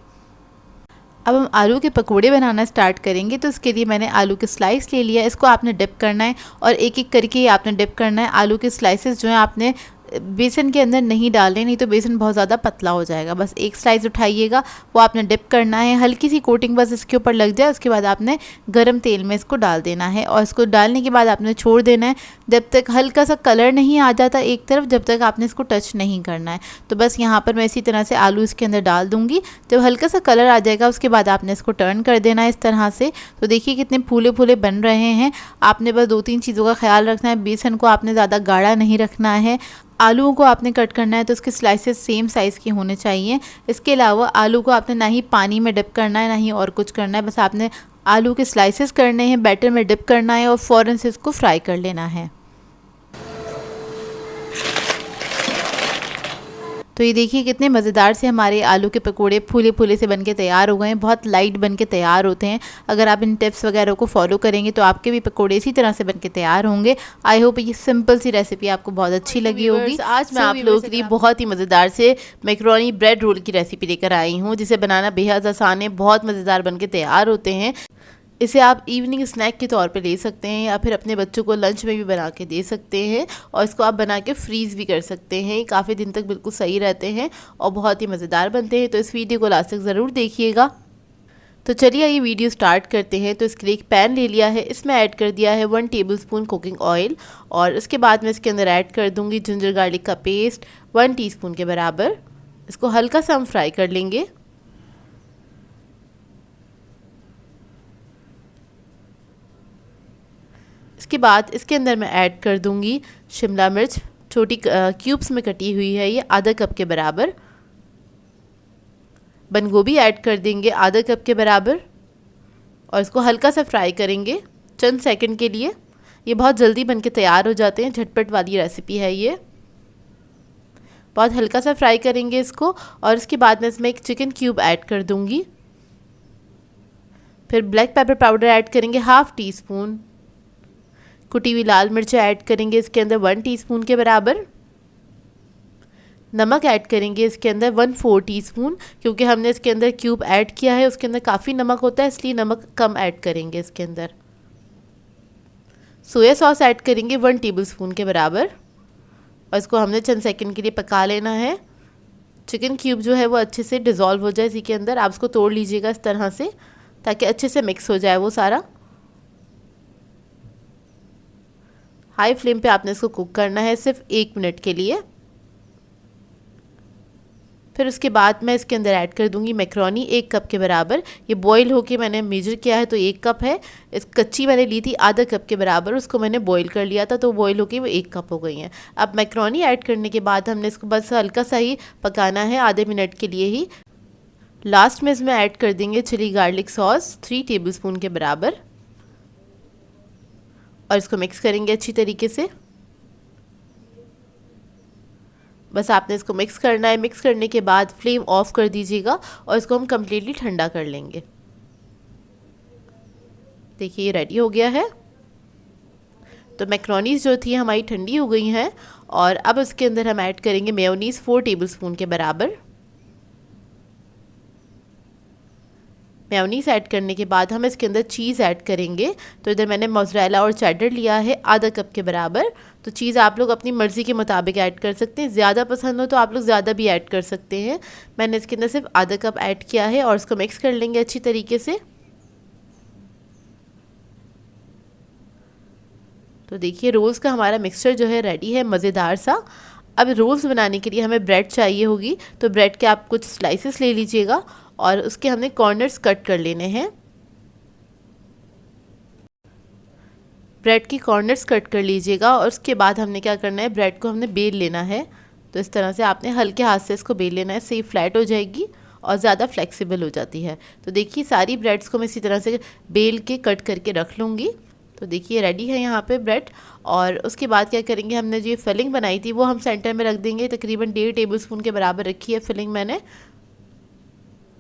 अब हम आलू के पकोड़े बनाना स्टार्ट करेंगे। तो इसके लिए मैंने आलू के स्लाइस ले लिया, इसको आपने डिप करना है और एक एक करके ही आपने डिप करना है। आलू के स्लाइसेस जो हैं आपने बेसन के अंदर नहीं डालने, नहीं तो बेसन बहुत ज़्यादा पतला हो जाएगा। बस एक स्लाइस उठाइएगा, वो आपने डिप करना है, हल्की सी कोटिंग बस इसके ऊपर लग जाए। उसके बाद आपने गरम तेल में इसको डाल देना है और इसको डालने के बाद आपने छोड़ देना है जब तक हल्का सा कलर नहीं आ जाता एक तरफ, जब तक आपने इसको टच नहीं करना है। तो बस यहाँ पर मैं इसी तरह से आलू इसके अंदर डाल दूँगी। जब हल्का सा कलर आ जाएगा उसके बाद आपने इसको टर्न कर देना है इस तरह से। तो देखिए कितने फूले फूले बन रहे हैं। आपने बस 2-3 चीज़ों का ख्याल रखना है। बेसन को आपने ज़्यादा गाढ़ा नहीं रखना है। आलूओं को आपने कट करना है तो उसके स्लाइसेस सेम साइज़ के होने चाहिए। इसके अलावा आलू को आपने ना ही पानी में डिप करना है ना ही और कुछ करना है, बस आपने आलू के स्लाइसेस करने हैं, बैटर में डिप करना है और फ़ौरन से इसको फ्राई कर लेना है। तो ये देखिए कितने मज़ेदार से हमारे आलू के पकोड़े फूले फूले से बनके तैयार हो गए हैं। बहुत लाइट बनके तैयार होते हैं। अगर आप इन टिप्स वगैरह को फॉलो करेंगे तो आपके भी पकोड़े इसी तरह से बनके तैयार होंगे। आई होप ये सिंपल सी रेसिपी आपको बहुत अच्छी लगी होगी। आज मैं आप लोगों के लिए बहुत ही मज़ेदार से मैक्रोनी ब्रेड रोल की रेसिपी लेकर आई हूँ, जिसे बनाना बेहद आसान है, बहुत मज़ेदार बनके तैयार होते हैं। इसे आप इवनिंग स्नैक के तौर पे ले सकते हैं या फिर अपने बच्चों को लंच में भी बना के दे सकते हैं और इसको आप बना के फ्रीज़ भी कर सकते हैं। काफ़ी दिन तक बिल्कुल सही रहते हैं और बहुत ही मज़ेदार बनते हैं। तो इस वीडियो को लास्ट तक ज़रूर देखिएगा। तो चलिए ये वीडियो स्टार्ट करते हैं। तो इसके लिए एक पैन ले लिया है, इसमें ऐड कर दिया है 1 टेबलस्पून कुकिंग ऑयल और उसके बाद मैं इसके अंदर ऐड कर दूँगी जिंजर गार्लिक का पेस्ट 1 टीस्पून के बराबर। इसको हल्का सा हम फ्राई कर लेंगे। इसके बाद इसके अंदर मैं ऐड कर दूंगी शिमला मिर्च, छोटी क्यूब्स में कटी हुई है, ये आधा कप के बराबर। बंद गोभी ऐड कर देंगे आधा कप के बराबर और इसको हल्का सा फ्राई करेंगे चंद सेकंड के लिए। ये बहुत जल्दी बनके तैयार हो जाते हैं, झटपट वाली रेसिपी है ये। बहुत हल्का सा फ्राई करेंगे इसको और इसके बाद मैं इसमें एक चिकन क्यूब ऐड कर दूंगी। फिर ब्लैक पेपर पाउडर ऐड करेंगे 1/2 टीस्पून। कुटी हुई लाल मिर्च ऐड करेंगे इसके अंदर 1 टीस्पून के बराबर। नमक ऐड करेंगे इसके अंदर 1/4 टीस्पून, क्योंकि हमने इसके अंदर क्यूब ऐड किया है, उसके अंदर काफ़ी नमक होता है, इसलिए नमक कम ऐड करेंगे इसके अंदर। सोया सॉस ऐड करेंगे 1 टेबलस्पून के बराबर और इसको हमने चंद सेकंड के लिए पका लेना है। चिकन क्यूब जो है वो अच्छे से डिज़ोल्व हो जाए इसी के अंदर। आप इसको तोड़ लीजिएगा इस तरह से ताकि अच्छे से मिक्स हो जाए वो सारा। हाई फ्लेम पे आपने इसको कुक करना है सिर्फ 1 मिनट के लिए। फिर उसके बाद मैं इसके अंदर ऐड कर दूंगी मैक्रोनी 1 कप के बराबर। ये बॉईल होके मैंने मेजर किया है तो 1 कप है। इस कच्ची मैंने ली थी आधा कप के बराबर, उसको मैंने बॉईल कर लिया था तो बॉईल होके वो 1 कप हो गई हैं। अब मैक्रोनी ऐड करने के बाद हमने इसको बस हल्का सा ही पकाना है, आधे मिनट के लिए ही। लास्ट में इसमें ऐड कर देंगे चिली गार्लिक सॉस 3 टेबलस्पून के बराबर और इसको मिक्स करेंगे अच्छी तरीके से। बस आपने इसको मिक्स करना है। मिक्स करने के बाद फ्लेम ऑफ कर दीजिएगा और इसको हम कम्प्लीटली ठंडा कर लेंगे। देखिए ये रेडी हो गया है। तो मैक्रोनीज जो थी हमारी ठंडी हो गई हैं और अब इसके अंदर हम ऐड करेंगे मेयोनीज़ 4 टेबलस्पून के बराबर। मेयोनीज़ ऐड करने के बाद हम इसके अंदर चीज़ ऐड करेंगे। तो इधर मैंने मोज़रेला और चेडर लिया है आधा कप के बराबर। तो चीज़ आप लोग अपनी मर्ज़ी के मुताबिक ऐड कर सकते हैं, ज़्यादा पसंद हो तो आप लोग ज़्यादा भी ऐड कर सकते हैं। मैंने इसके अंदर सिर्फ आधा कप ऐड किया है और इसको मिक्स कर लेंगे अच्छी तरीके से। तो देखिए रोल्स का हमारा मिक्सचर जो है रेडी है, मज़ेदार सा। अब रोल्स बनाने के लिए हमें ब्रेड चाहिए होगी, तो ब्रेड के आप कुछ स्लाइसेस ले लीजिएगा और उसके हमने कॉर्नर्स कट कर लेने हैं। ब्रेड की कॉर्नर्स कट कर लीजिएगा और उसके बाद हमने क्या करना है, ब्रेड को हमने बेल लेना है। तो इस तरह से आपने हल्के हाथ से इसको बेल लेना है, इससे फ्लैट हो जाएगी और ज़्यादा फ्लेक्सिबल हो जाती है। तो देखिए सारी ब्रेड्स को मैं इसी तरह से बेल के कट करके रख लूँगी। तो देखिए रेडी है यहाँ पे ब्रेड। और उसके बाद क्या करेंगे, हमने जो ये फिलिंग बनाई थी वो हम सेंटर में रख देंगे। तकरीबन 1.5 टेबलस्पून के बराबर रखी है फिलिंग मैंने।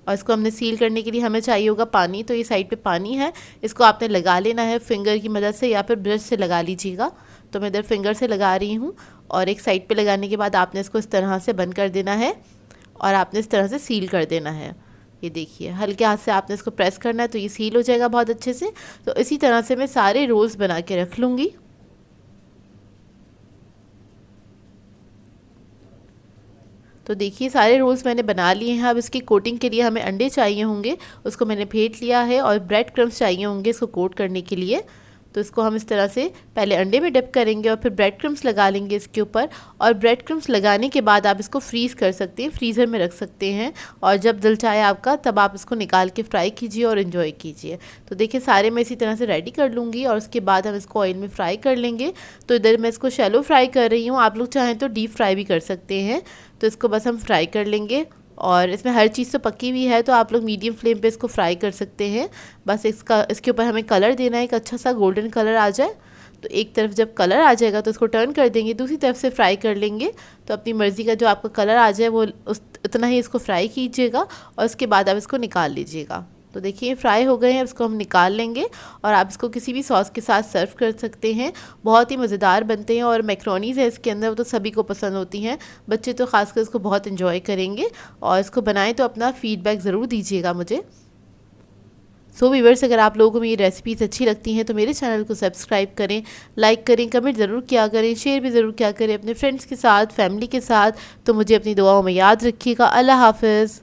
और इसको हमने सील करने के लिए हमें चाहिए होगा पानी। तो ये साइड पे पानी है, इसको आपने लगा लेना है फिंगर की मदद से या फिर ब्रश से लगा लीजिएगा। तो मैं इधर फिंगर से लगा रही हूँ और एक साइड पे लगाने के बाद आपने इसको इस तरह से बंद कर देना है और आपने इस तरह से सील कर देना है। ये देखिए हल्के हाथ से आपने इसको प्रेस करना है तो ये सील हो जाएगा बहुत अच्छे से। तो इसी तरह से मैं सारे रोल्स बना के रख लूँगी। तो देखिए सारे रोल्स मैंने बना लिए हैं। अब इसकी कोटिंग के लिए हमें अंडे चाहिए होंगे, उसको मैंने फेंट लिया है, और ब्रेड क्रम्स चाहिए होंगे इसको कोट करने के लिए। तो इसको हम इस तरह से पहले अंडे में डिप करेंगे और फिर ब्रेड क्रम्स लगा लेंगे इसके ऊपर। और ब्रेड क्रम्स लगाने के बाद आप इसको फ्रीज़ कर सकते हैं, फ्रीज़र में रख सकते हैं, और जब दिल चाहे आपका तब आप इसको निकाल के फ्राई कीजिए और इन्जॉय कीजिए। तो देखिए सारे मैं इसी तरह से रेडी कर लूँगी और उसके बाद हम इसको ऑयल में फ्राई कर लेंगे। तो इधर मैं इसको शैलो फ्राई कर रही हूँ, आप लोग चाहें तो डीप फ्राई भी कर सकते हैं। तो इसको बस हम फ्राई कर लेंगे, और इसमें हर चीज़ तो पकी हुई है तो आप लोग मीडियम फ्लेम पे इसको फ्राई कर सकते हैं। बस इसके ऊपर हमें कलर देना है, एक अच्छा सा गोल्डन कलर आ जाए। तो एक तरफ जब कलर आ जाएगा तो इसको टर्न कर देंगे, दूसरी तरफ से फ्राई कर लेंगे। तो अपनी मर्ज़ी का जो आपका कलर आ जाए वो उतना ही इसको फ्राई कीजिएगा, और उसके बाद आप इसको निकाल लीजिएगा। तो देखिए फ्राई हो गए हैं, इसको हम निकाल लेंगे और आप इसको किसी भी सॉस के साथ सर्व कर सकते हैं। बहुत ही मज़ेदार बनते हैं, और मैक्रोनीज़ है इसके अंदर वो तो सभी को पसंद होती हैं, बच्चे तो ख़ासकर इसको बहुत इन्जॉय करेंगे। और इसको बनाएं तो अपना फ़ीडबैक ज़रूर दीजिएगा मुझे। सो व्यूअर्स, अगर आप लोगों को मेरी रेसिपीज़ अच्छी लगती हैं तो मेरे चैनल को सब्सक्राइब करें, लाइक करें, कमेंट ज़रूर किया करें, शेयर भी ज़रूर किया करें अपने फ्रेंड्स के साथ, फैमिली के साथ। तो मुझे अपनी दुआओं में याद रखिएगा। अल्लाह हाफ़िज़।